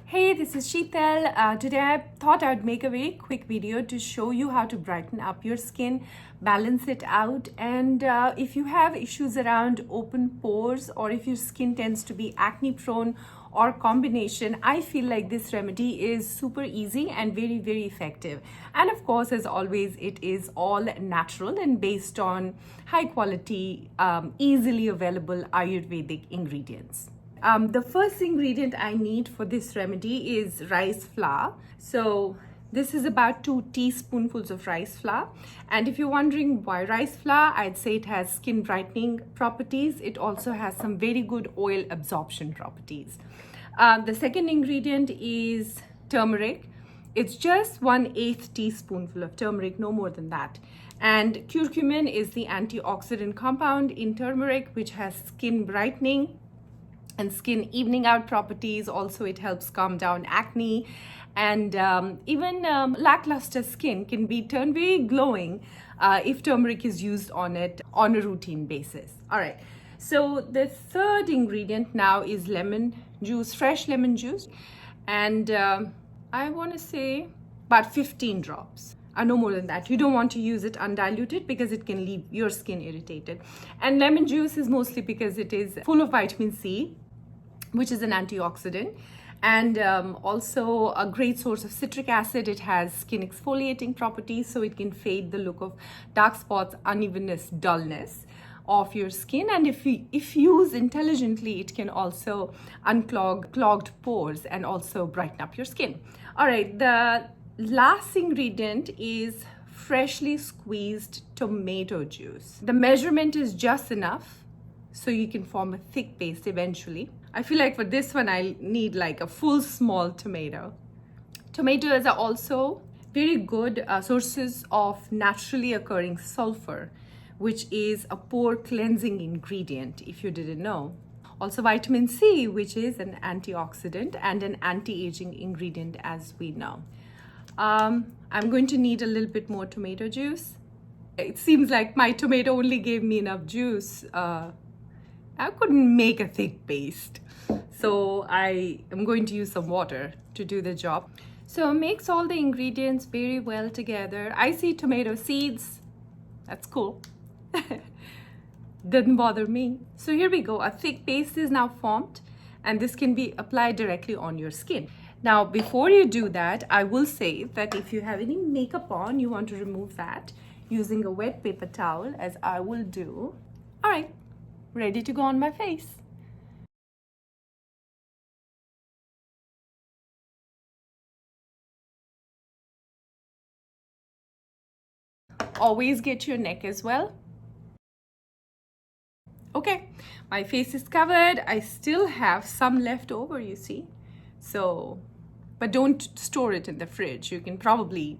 Hey, this is Sheetal. Today I thought I'd make a very quick video to show you how to brighten up your skin, balance it out, and if you have issues around open pores or if your skin tends to be acne prone or combination, I feel like this remedy is super easy and very effective. And of course, as always, it is all natural and based on high quality, easily available Ayurvedic ingredients. The first ingredient I need for this remedy is rice flour. So this is about 2 teaspoonfuls of rice flour. And if you're wondering why rice flour, I'd say it has skin brightening properties. It also has some very good oil absorption properties. The second ingredient is turmeric. It's just 1/8 teaspoonful of turmeric, no more than that. And curcumin is the antioxidant compound in turmeric, which has skin brightening and skin evening out properties. Also, it helps calm down acne, and even lackluster skin can be turned very glowing if turmeric is used on it on a routine basis. All right, so the third ingredient now is lemon juice, fresh lemon juice, and I want to say about 15 drops. No more than that. You don't want to use it undiluted because it can leave your skin irritated. And lemon juice is mostly because it is full of vitamin C, which is an antioxidant, and also a great source of citric acid. It has skin exfoliating properties, so it can fade the look of dark spots, unevenness, dullness of your skin. And if used intelligently, it can also unclog clogged pores and also brighten up your skin. All right, the last ingredient is freshly squeezed tomato juice. The measurement is just enough so you can form a thick paste eventually. I feel like for this one, I need like a full small tomato. Tomatoes are also very good sources of naturally occurring sulfur, which is a pore cleansing ingredient, if you didn't know. Also vitamin C, which is an antioxidant and an anti-aging ingredient, as we know. I'm going to need a little bit more tomato juice. It seems like my tomato only gave me enough juice. I couldn't make a thick paste, so I am going to use some water to do the job. So mix all the ingredients very well together. I see tomato seeds. That's cool. Doesn't bother me. So here we go. A thick paste is now formed, and this can be applied directly on your skin. Now, before you do that, I will say that if you have any makeup on, you want to remove that using a wet paper towel, as I will do. All right. Ready to go on my face. Always get your neck as well. Okay, my face is covered. I still have some left over, you see. So, but don't store it in the fridge. You can probably,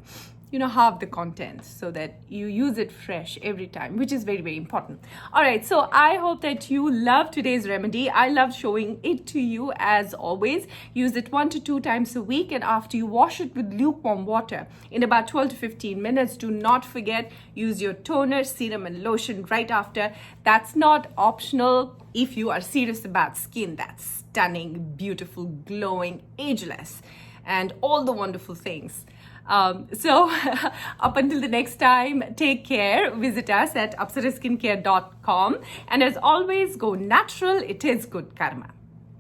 halve the contents so that you use it fresh every time, which is very important. All right, so I hope that you love today's remedy. I love showing it to you as always. Use it 1 to 2 times a week, and after you wash it with lukewarm water in about 12 to 15 minutes. Do not forget, use your toner, serum, and lotion right after. That's not optional if you are serious about skin that's stunning, beautiful, glowing, ageless, and all the wonderful things. So up until the next time, take care. Visit us at apsaraskincare.com, and as always, go natural. It is good karma.